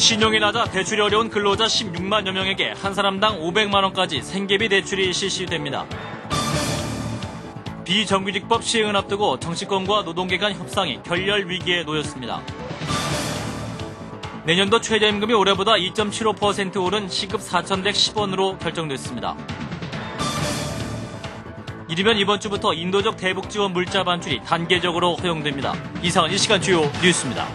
신용이 낮아 대출이 어려운 근로자 16만여 명에게 한 사람당 500만 원까지 생계비 대출이 실시됩니다. 비정규직법 시행을 앞두고 정치권과 노동계 간 협상이 결렬 위기에 놓였습니다. 내년도 최저임금이 올해보다 2.75% 오른 시급 4,110원으로 결정됐습니다. 이르면 이번 주부터 인도적 대북 지원 물자 반출이 단계적으로 허용됩니다. 이상은 이 시간 주요 뉴스입니다.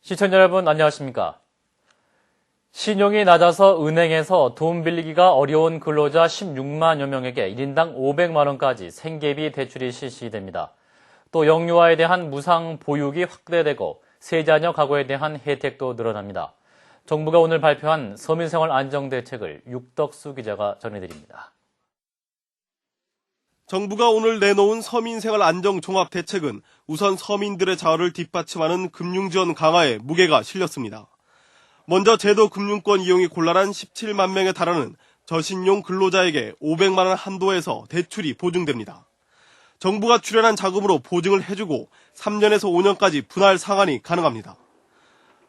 시청자 여러분 안녕하십니까? 신용이 낮아서 은행에서 돈 빌리기가 어려운 근로자 16만여 명에게 1인당 500만 원까지 생계비 대출이 실시됩니다. 또 영유아에 대한 무상 보육이 확대되고 세자녀 가구에 대한 혜택도 늘어납니다. 정부가 오늘 발표한 서민생활 안정대책을 육덕수 기자가 전해드립니다. 정부가 오늘 내놓은 서민생활 안정 종합대책은 우선 서민들의 자활을 뒷받침하는 금융지원 강화에 무게가 실렸습니다. 먼저 제도 금융권 이용이 곤란한 17만 명에 달하는 저신용 근로자에게 500만 원 한도에서 대출이 보증됩니다. 정부가 출연한 자금으로 보증을 해주고 3년에서 5년까지 분할 상환이 가능합니다.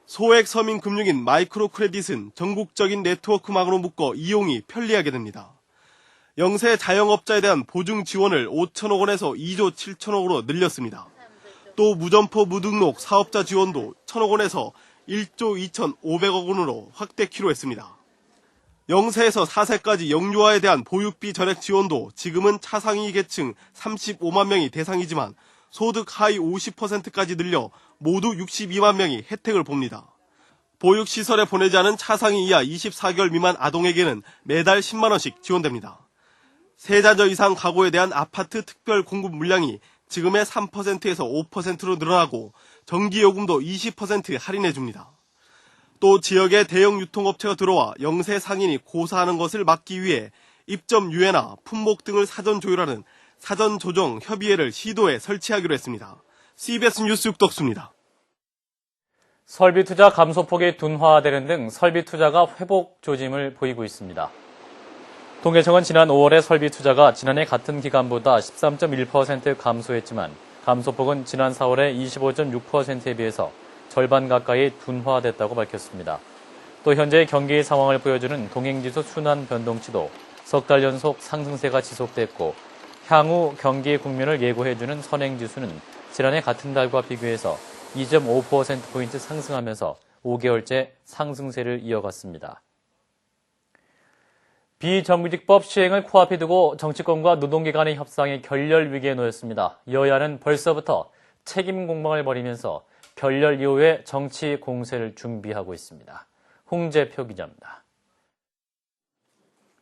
소액 서민 금융인 마이크로 크레딧은 전국적인 네트워크망으로 묶어 이용이 편리하게 됩니다. 영세 자영업자에 대한 보증 지원을 5천억 원에서 2조 7천억으로 늘렸습니다. 또 무점포 무등록 사업자 지원도 1천억 원에서 1조 2,500억 원으로 확대키로 했습니다. 0세에서 4세까지 영유아에 대한 보육비 전액 지원도 지금은 차상위 계층 35만 명이 대상이지만 소득 하위 50%까지 늘려 모두 62만 명이 혜택을 봅니다. 보육시설에 보내지 않은 차상위 이하 24개월 미만 아동에게는 매달 10만 원씩 지원됩니다. 세자녀 이상 가구에 대한 아파트 특별 공급 물량이 지금의 3%에서 5%로 늘어나고 전기요금도 20% 할인해줍니다. 또 지역에 대형 유통업체가 들어와 영세 상인이 고사하는 것을 막기 위해 입점 유예나 품목 등을 사전 조율하는 사전 조정 협의회를 시도에 설치하기로 했습니다. CBS 뉴스 육덕수입니다. 설비 투자 감소폭이 둔화되는 등 설비 투자가 회복 조짐을 보이고 있습니다. 통계청은 지난 5월에 설비 투자가 지난해 같은 기간보다 13.1% 감소했지만 감소폭은 지난 4월의 25.6%에 비해서 절반 가까이 둔화됐다고 밝혔습니다. 또 현재의 경기 상황을 보여주는 동행지수 순환 변동치도 석 달 연속 상승세가 지속됐고 향후 경기 국면을 예고해주는 선행지수는 지난해 같은 달과 비교해서 2.5%포인트 상승하면서 5개월째 상승세를 이어갔습니다. 비정규직법 시행을 코앞에 두고 정치권과 노동계 간의 협상이 결렬 위기에 놓였습니다. 여야는 벌써부터 책임 공방을 벌이면서 결렬 이후에 정치 공세를 준비하고 있습니다. 홍재표 기자입니다.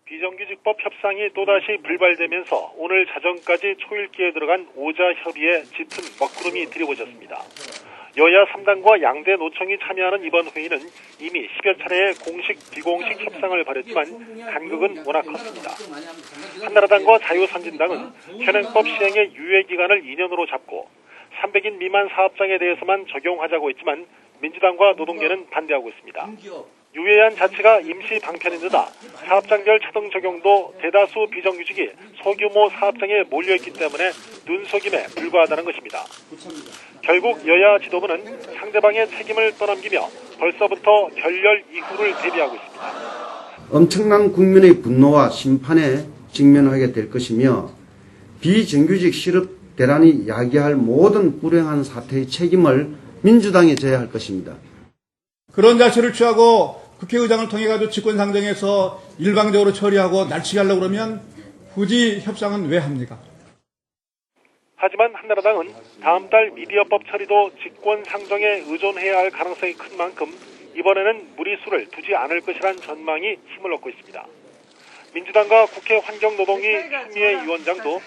비정규직법 협상이 또다시 불발되면서 오늘 자정까지 초읽기에 들어간 5자 협의에 짙은 먹구름이 드리워졌습니다. 여야 3당과 양대 노총이 참여하는 이번 회의는 이미 10여 차례의 공식, 비공식 협상을 벌였지만 간극은 워낙 컸습니다. 한나라당과 자유선진당은 현행법 시행의 유예기간을 2년으로 잡고 300인 미만 사업장에 대해서만 적용하자고 했지만 민주당과 노동계는 반대하고 있습니다. 유예한 자체가 임시 방편인 데다 사업장별 차등 적용도 대다수 비정규직이 소규모 사업장에 몰려있기 때문에 눈속임에 불과하다는 것입니다. 결국 여야 지도부는 상대방의 책임을 떠넘기며 벌써부터 결렬 이후를 대비하고 있습니다. 엄청난 국민의 분노와 심판에 직면하게 될 것이며 비정규직 실업 대란이 야기할 모든 불행한 사태의 책임을 민주당이 져야 할 것입니다. 그런 자세를 취하고 국회의장을 통해 가지고 직권상정해서 일방적으로 처리하고 날치기 하려고 그러면 굳이 협상은 왜 합니까? 하지만 한나라당은 다음 달 미디어법 처리도 직권상정에 의존해야 할 가능성이 큰 만큼 이번에는 무리수를 두지 않을 것이란 전망이 힘을 얻고 있습니다. 민주당과 국회 환경노동위 추미애 위원장도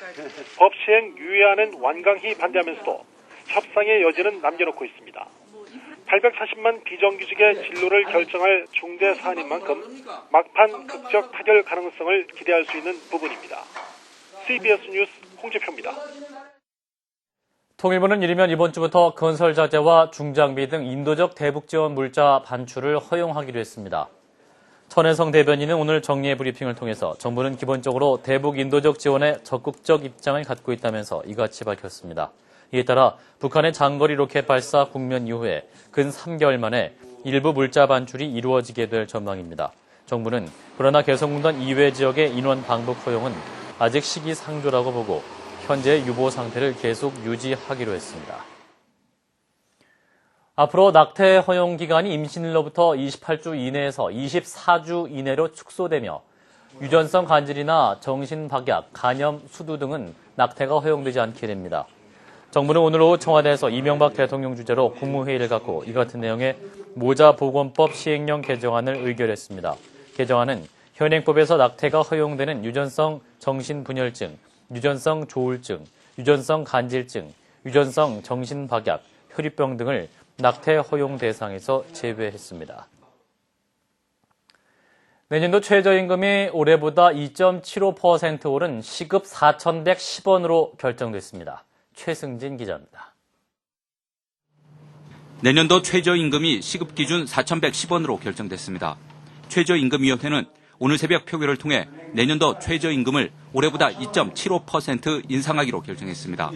법 시행 유예안은 완강히 반대하면서도 협상의 여지는 남겨놓고 있습니다. 840만 비정규직의 진로를 결정할 중대 사안인 만큼 막판 극적 타결 가능성을 기대할 수 있는 부분입니다. CBS 뉴스 홍재표입니다. 통일부는 이르면 이번 주부터 건설자재와 중장비 등 인도적 대북 지원 물자 반출을 허용하기로 했습니다. 천혜성 대변인은 오늘 정례 브리핑을 통해서 정부는 기본적으로 대북 인도적 지원에 적극적 입장을 갖고 있다면서 이같이 밝혔습니다. 이에 따라 북한의 장거리 로켓 발사 국면 이후에 근 3개월 만에 일부 물자 반출이 이루어지게 될 전망입니다. 정부는 그러나 개성공단 이외 지역의 인원 방북 허용은 아직 시기상조라고 보고 현재 유보 상태를 계속 유지하기로 했습니다. 앞으로 낙태 허용 기간이 임신일로부터 28주 이내에서 24주 이내로 축소되며 유전성 간질이나 정신박약, 간염, 수두 등은 낙태가 허용되지 않게 됩니다. 정부는 오늘 오후 청와대에서 이명박 대통령 주재로 국무회의를 갖고 이 같은 내용의 모자보건법 시행령 개정안을 의결했습니다. 개정안은 현행법에서 낙태가 허용되는 유전성 정신분열증, 유전성 조울증, 유전성 간질증, 유전성 정신박약, 혈입병 등을 낙태 허용 대상에서 제외했습니다. 내년도 최저임금이 올해보다 2.75% 오른 시급 4,110원으로 결정됐습니다. 최승진 기자입니다. 내년도 최저임금이 시급 기준 4,110원으로 결정됐습니다. 최저임금위원회는 오늘 새벽 표결을 통해 내년도 최저임금을 올해보다 2.75% 인상하기로 결정했습니다.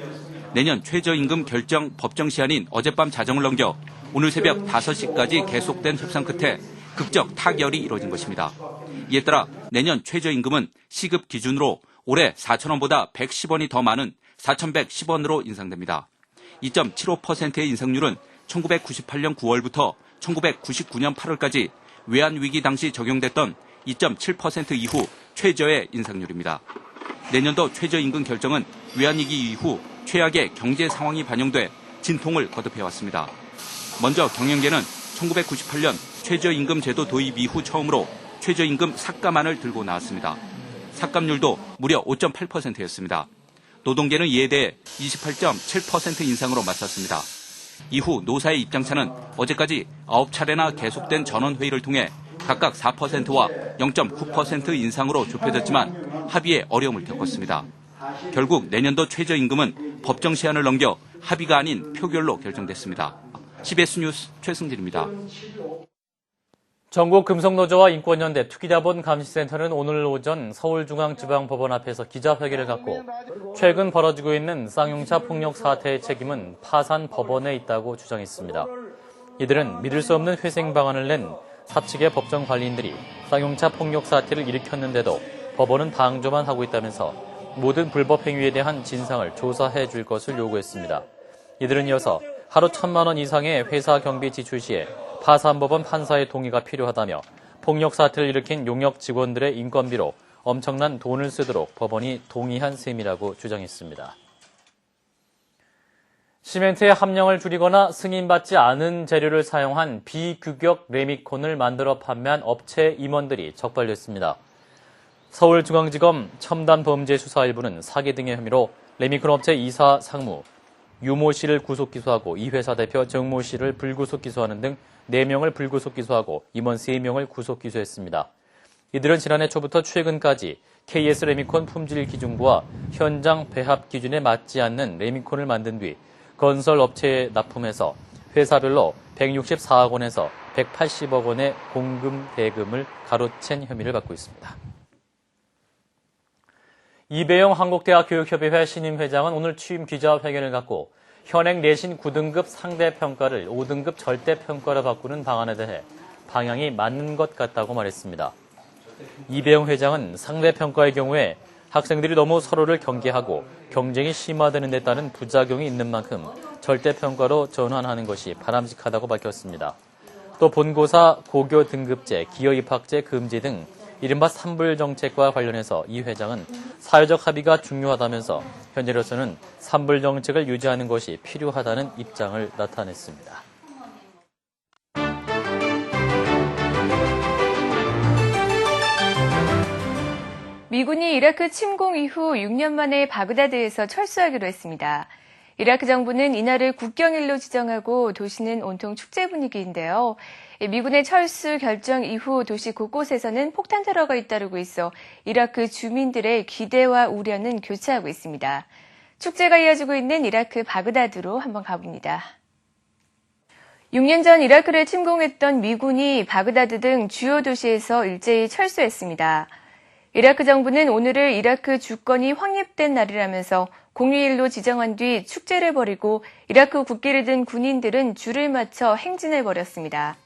내년 최저임금 결정 법정 시한인 어젯밤 자정을 넘겨 오늘 새벽 5시까지 계속된 협상 끝에 극적 타결이 이뤄진 것입니다. 이에 따라 내년 최저임금은 시급 기준으로 올해 4,000원보다 110원이 더 많은 4,110원으로 인상됩니다. 2.75%의 인상률은 1998년 9월부터 1999년 8월까지 외환위기 당시 적용됐던 2.7% 이후 최저의 인상률입니다. 내년도 최저임금 결정은 외환위기 이후 최악의 경제 상황이 반영돼 진통을 거듭해왔습니다. 먼저 경영계는 1998년 최저임금 제도 도입 이후 처음으로 최저임금 삭감안을 들고 나왔습니다. 삭감률도 무려 5.8%였습니다. 노동계는 이에 대해 28.7% 인상으로 맞섰습니다. 이후 노사의 입장차는 어제까지 9차례나 계속된 전원회의를 통해 각각 4%와 0.9% 인상으로 좁혀졌지만 합의에 어려움을 겪었습니다. 결국 내년도 최저임금은 법정 시한을 넘겨 합의가 아닌 표결로 결정됐습니다. CBS 뉴스 최승진입니다. 전국금속노조와 인권연대 투기자본감시센터는 오늘 오전 서울중앙지방법원 앞에서 기자회견을 갖고 최근 벌어지고 있는 쌍용차 폭력 사태의 책임은 파산 법원에 있다고 주장했습니다. 이들은 믿을 수 없는 회생 방안을 낸 사측의 법정 관리인들이 쌍용차 폭력 사태를 일으켰는데도 법원은 방조만 하고 있다면서 모든 불법 행위에 대한 진상을 조사해 줄 것을 요구했습니다. 이들은 이어서 하루 1,000만 원 이상의 회사 경비 지출 시에 파산법원 판사의 동의가 필요하다며 폭력 사태를 일으킨 용역 직원들의 인건비로 엄청난 돈을 쓰도록 법원이 동의한 셈이라고 주장했습니다. 시멘트의 함량을 줄이거나 승인받지 않은 재료를 사용한 비규격 레미콘을 만들어 판매한 업체 임원들이 적발됐습니다. 서울중앙지검 첨단범죄수사 1부는 사기 등의 혐의로 레미콘 업체 이사 상무 유모 씨를 구속 기소하고 이 회사 대표 정모 씨를 불구속 기소하는 등 4명을 불구속 기소하고 임원 3명을 구속 기소했습니다. 이들은 지난해 초부터 최근까지 KS 레미콘 품질 기준부와 현장 배합 기준에 맞지 않는 레미콘을 만든 뒤 건설 업체에 납품해서 회사별로 164억 원에서 180억 원의 공금 대금을 가로챈 혐의를 받고 있습니다. 이배영 한국대학 교육협의회 신임 회장은 오늘 취임 기자회견을 갖고 현행 내신 9등급 상대평가를 5등급 절대평가로 바꾸는 방안에 대해 방향이 맞는 것 같다고 말했습니다. 이배영 회장은 상대평가의 경우에 학생들이 너무 서로를 경계하고 경쟁이 심화되는 데 따른 부작용이 있는 만큼 절대평가로 전환하는 것이 바람직하다고 밝혔습니다. 또 본고사, 고교 등급제, 기여 입학제 금지 등 이른바 산불 정책과 관련해서 이 회장은 사회적 합의가 중요하다면서 현재로서는 산불 정책을 유지하는 것이 필요하다는 입장을 나타냈습니다. 미군이 이라크 침공 이후 6년 만에 바그다드에서 철수하기로 했습니다. 이라크 정부는 이날을 국경일로 지정하고 도시는 온통 축제 분위기인데요. 미군의 철수 결정 이후 도시 곳곳에서는 폭탄 테러가 잇따르고 있어 이라크 주민들의 기대와 우려는 교차하고 있습니다. 축제가 이어지고 있는 이라크 바그다드로 한번 가봅니다. 6년 전 이라크를 침공했던 미군이 바그다드 등 주요 도시에서 일제히 철수했습니다. 이라크 정부는 오늘을 이라크 주권이 확립된 날이라면서 공휴일로 지정한 뒤 축제를 벌이고 이라크 국기를 든 군인들은 줄을 맞춰 행진을 벌였습니다.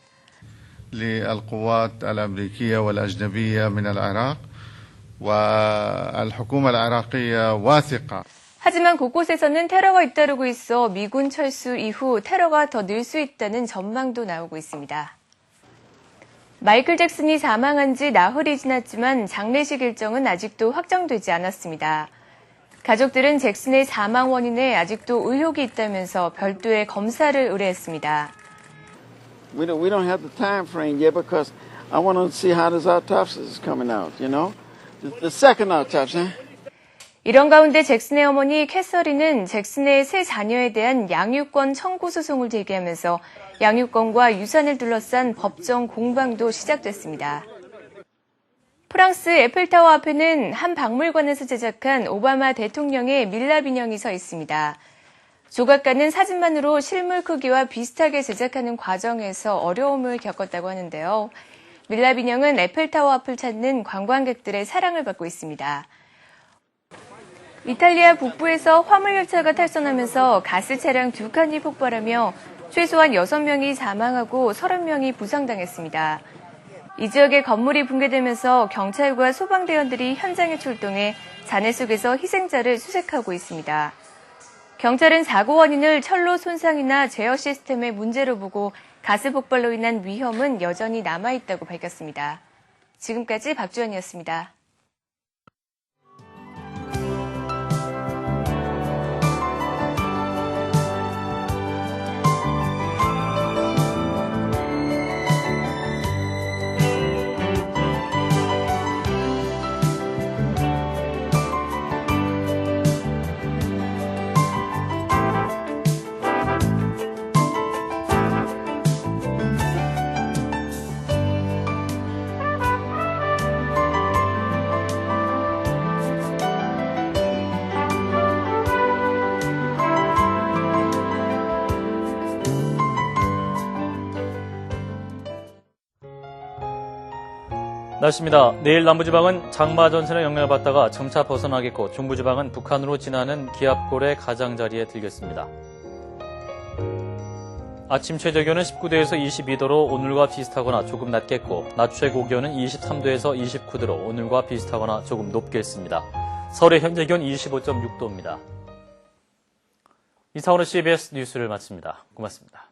للقوات الأمريكية والأجنبية من العراق والحكومة العراقية واثقة. 하지만 곳곳에서는 테러가 잇따르고 있어 미군 철수 이후 테러가 더 늘 수 있다는 전망도 나오고 있습니다. 마이클 잭슨이 사망한 지 나흘이 지났지만 장례식 일정은 아직도 확정되지 않았습니다. 가족들은 잭슨의 사망 원인에 아직도 의혹이 있다면서 별도의 검사를 의뢰했습니다. We don't have the time frame yet because I want to see how this autopsy is coming out, you know? The second autopsy. 이런 가운데 잭슨의 어머니 캐서린은 잭슨의 세 자녀에 대한 양육권 청구 소송을 제기하면서 양육권과 유산을 둘러싼 법정 공방도 시작됐습니다. 프랑스 에펠타워 앞에는 한 박물관에서 제작한 오바마 대통령의 밀랍 인형이 서 있습니다. 조각가는 사진만으로 실물 크기와 비슷하게 제작하는 과정에서 어려움을 겪었다고 하는데요. 밀랍 인형은 에펠타워 앞을 찾는 관광객들의 사랑을 받고 있습니다. 이탈리아 북부에서 화물열차가 탈선하면서 가스 차량 2칸이 폭발하며 최소한 6명이 사망하고 30명이 부상당했습니다. 이 지역의 건물이 붕괴되면서 경찰과 소방대원들이 현장에 출동해 잔해 속에서 희생자를 수색하고 있습니다. 경찰은 사고 원인을 철로 손상이나 제어 시스템의 문제로 보고 가스 폭발로 인한 위험은 여전히 남아있다고 밝혔습니다. 지금까지 박주연이었습니다. 날씨입니다. 내일 남부지방은 장마 전선의 영향을 받다가 점차 벗어나겠고 중부지방은 북한으로 지나는 기압골의 가장자리에 들겠습니다. 아침 최저기온은 19도에서 22도로 오늘과 비슷하거나 조금 낮겠고 낮 최고기온은 23도에서 29도로 오늘과 비슷하거나 조금 높겠습니다. 서울의 현재 기온 25.6도입니다. 이상으로 CBS 뉴스를 마칩니다. 고맙습니다.